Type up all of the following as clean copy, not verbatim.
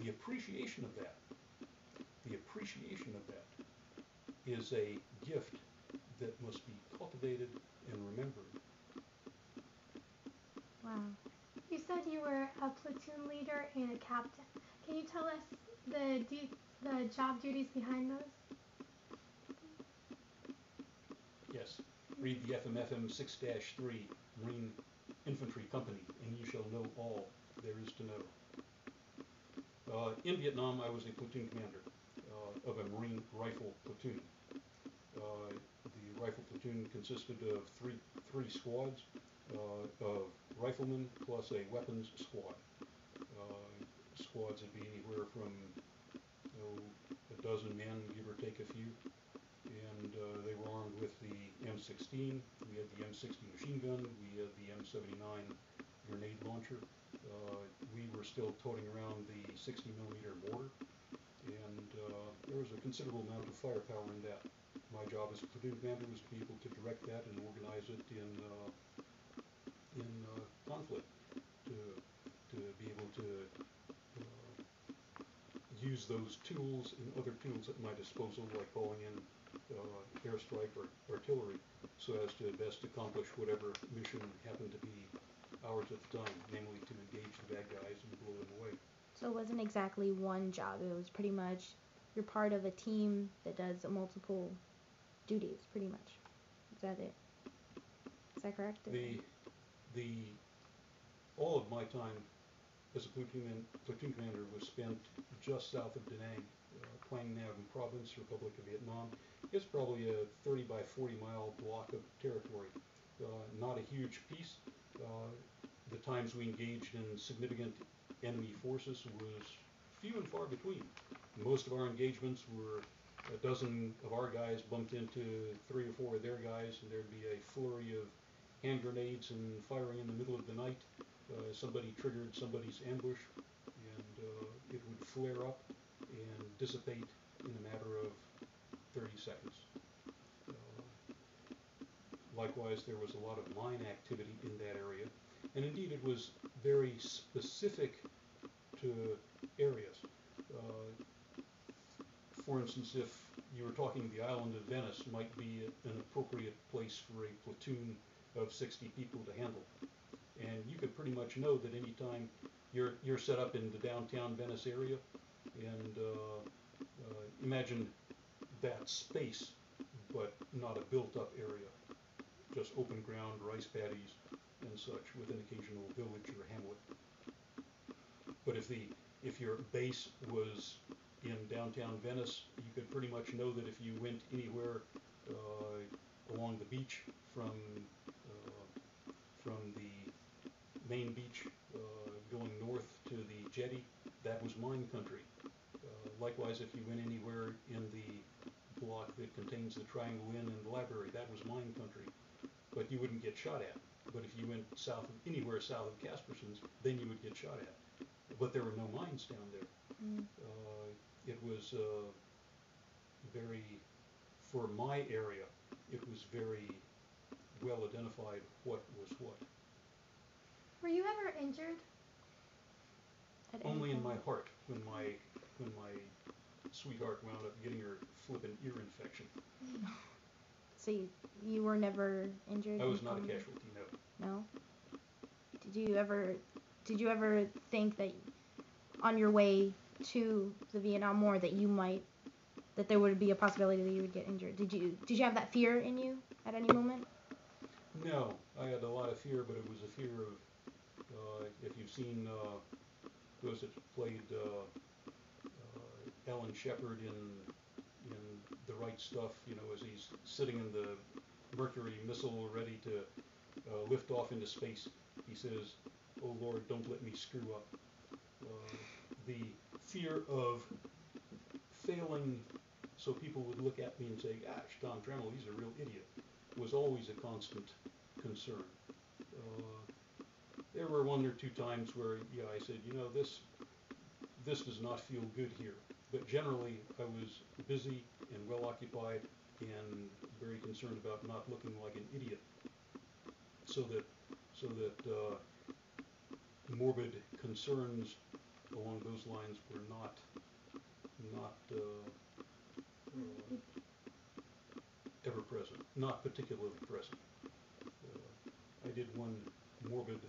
the appreciation of that, is a gift that must be cultivated and remembered. Wow. You said you were a platoon leader and a captain. Can you tell us the job duties behind those? Yes, read the FMFM 6-3 Marine Infantry Company, and you shall know all there is to know. In Vietnam, I was a platoon commander of a Marine rifle platoon. The rifle platoon consisted of three squads of riflemen plus a weapons squad. Squads would be anywhere from a dozen men, give or take a few, and they were armed with the M16. We had the M60 machine gun. We had the M79 grenade launcher. We were still toting around the 60 millimeter mortar, and there was a considerable amount of firepower in that. My job as a platoon commander was to be able to direct that and organize it in conflict, to be able to use those tools and other tools at my disposal, like calling in airstrike or artillery, so as to best accomplish whatever mission happened to be ours at the time, namely to engage the bad guys and blow them away. So it wasn't exactly one job. It was pretty much you're part of a team that does multiple duties, pretty much. Is that it? Is that correct? The all of my time as a platoon commander was spent just south of Da Nang, Quang Nam Province, Republic of Vietnam. It's probably a 30 by 40 mile block of territory. Not a huge piece. The times we engaged in significant enemy forces was few and far between. Most of our engagements were a dozen of our guys bumped into 3 or 4 of their guys, and there'd be a flurry of hand grenades and firing in the middle of the night. Somebody triggered somebody's ambush, and it would flare up and dissipate in a matter of 30 seconds. Likewise, there was a lot of mine activity in that area, and indeed it was very specific to areas. For instance, if you were talking the island of Venice might be an appropriate place for a platoon of 60 people to handle. And you could pretty much know that anytime you're set up in the downtown Venice area, and imagine that space, but not a built-up area, just open ground, rice paddies, and such, with an occasional village or hamlet. But if your base was in downtown Venice, you could pretty much know that if you went anywhere along the beach from the main beach going north to the jetty, that was mine country. Likewise, if you went anywhere in the block that contains the Triangle Inn and the library, that was mine country. But you wouldn't get shot at. But if you went anywhere south of Casperson's, then you would get shot at. But there were no mines down there. It was very, for my area, it was very well identified what was what. Were you ever injured? Only in my heart, when my sweetheart wound up getting her flippin' ear infection. So you were never injured? I was not a casualty, no. No? Did you ever think that on your way to the Vietnam War that there would be a possibility that you would get injured? Did you have that fear in you at any moment? No, I had a lot of fear, but it was a fear of, if you've seen those that played Alan Shepard in The Right Stuff, as he's sitting in the Mercury missile ready to lift off into space, he says, "Oh Lord, don't let me screw up." The fear of failing so people would look at me and say, "Gosh, Tom Dremel, he's a real idiot," was always a constant concern. There were 1 or 2 times where, I said, this does not feel good here. But generally, I was busy and well occupied and very concerned about not looking like an idiot, so that morbid concerns along those lines were not ever present, not particularly present. I did one morbid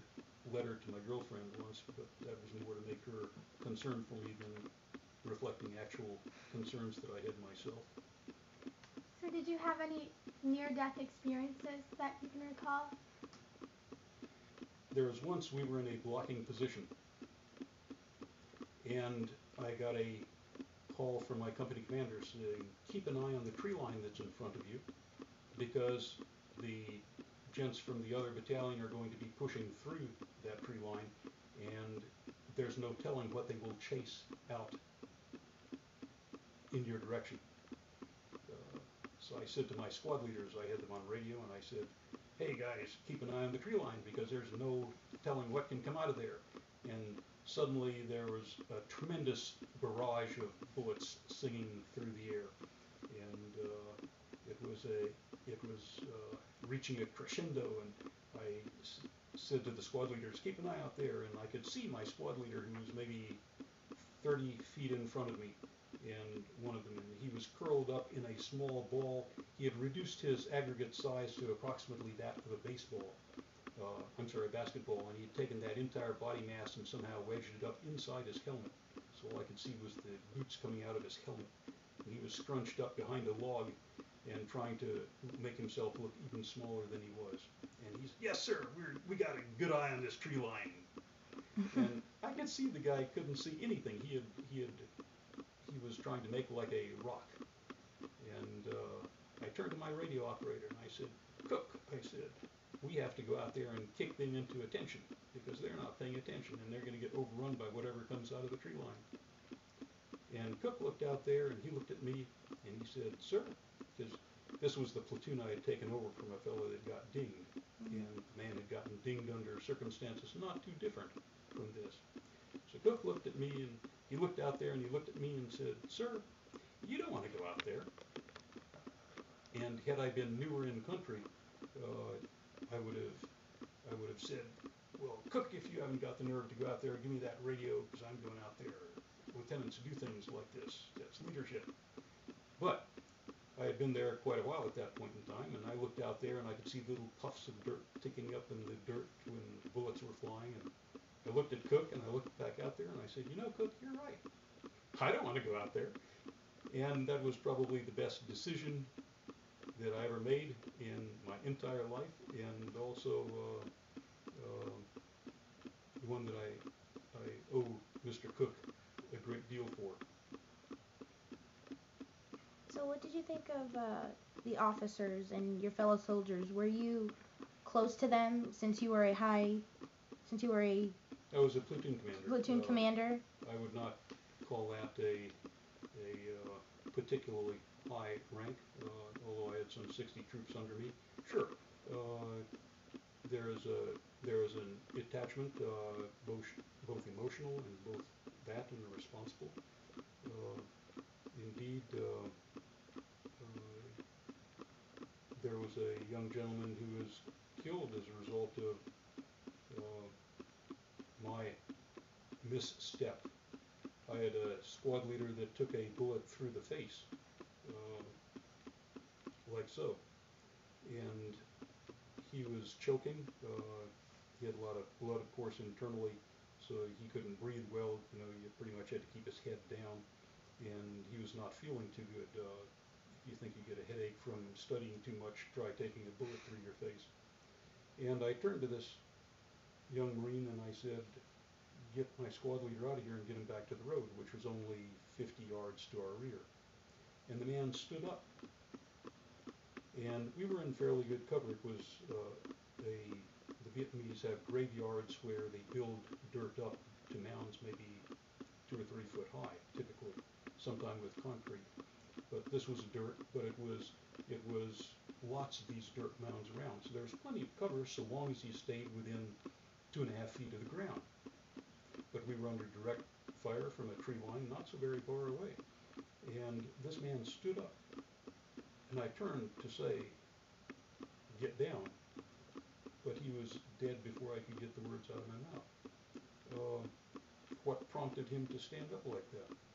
letter to my girlfriend once, but that was more to make her concerned for me than reflecting actual concerns that I had myself. So did you have any near-death experiences that you can recall? There was once we were in a blocking position, and I got a call from my company commander saying, keep an eye on the tree line that's in front of you, because the gents from the other battalion are going to be pushing through that tree line, and there's no telling what they will chase out in your direction. So I said to my squad leaders, I had them on radio, and I said, hey guys, keep an eye on the tree line, because there's no telling what can come out of there. And suddenly there was a tremendous barrage of bullets singing through the air, and it was reaching a crescendo, and I said to the squad leaders, keep an eye out there, and I could see my squad leader, who was maybe 30 feet in front of me, and one of them, and he was curled up in a small ball. He had reduced his aggregate size to approximately that of a basketball, and he had taken that entire body mass and somehow wedged it up inside his helmet. So all I could see was the boots coming out of his helmet. And he was scrunched up behind a log and trying to make himself look even smaller than he was. And he's, yes sir, we got a good eye on this tree line. And I could see the guy couldn't see anything. He was trying to make like a rock. And I turned to my radio operator and I said, Cook, I said, we have to go out there and kick them into attention, because they're not paying attention and they're going to get overrun by whatever comes out of the tree line. And Cook looked out there and he looked at me and he said, sir, because this was the platoon I had taken over from a fellow that got dinged, and the man had gotten dinged under circumstances not too different from this. So Cook looked at me and he looked out there and he looked at me and said, sir, you don't want to go out there. And had I been newer in country, I would have said, well, Cook, if you haven't got the nerve to go out there, give me that radio, because I'm going out there. Lieutenants do things like this. That's leadership. But I had been there quite a while at that point in time, and I looked out there and I could see little puffs of dirt ticking up in the dirt when bullets were flying. And I looked at Cook and I looked back out there and I said, you know, Cook, you're right. I don't want to go out there. And that was probably the best decision that I ever made in my entire life, and also the one that I owe Mr. Cook a great deal for. So what did you think of the officers and your fellow soldiers? Were you close to them since you were a I was a platoon commander. Platoon commander? I would not call that a particularly high rank, although I had some 60 troops under me. Sure, there is an attachment, both emotional and both that and responsible. Indeed, there was a young gentleman who was killed as a result of my misstep. I had a squad leader that took a bullet through the face, like so, and he was choking. He had a lot of blood, of course, internally, so he couldn't breathe well. You know, you pretty much had to keep his head down, and he was not feeling too good. If you think you get a headache from studying too much, try taking a bullet through your face. And I turned to this young Marine and I said, get my squad leader out of here and get him back to the road, which was only 50 yards to our rear. And the man stood up. And we were in fairly good cover. It was the Vietnamese have graveyards where they build dirt up to mounds maybe 2 or 3 foot high, typically, sometime with concrete. But this was dirt, but it was lots of these dirt mounds around. So there was plenty of cover so long as you stayed within 2.5 feet of the ground. But we were under direct fire from a tree line not so very far away. And this man stood up. And I turned to say, get down. But he was dead before I could get the words out of my mouth. what prompted him to stand up like that.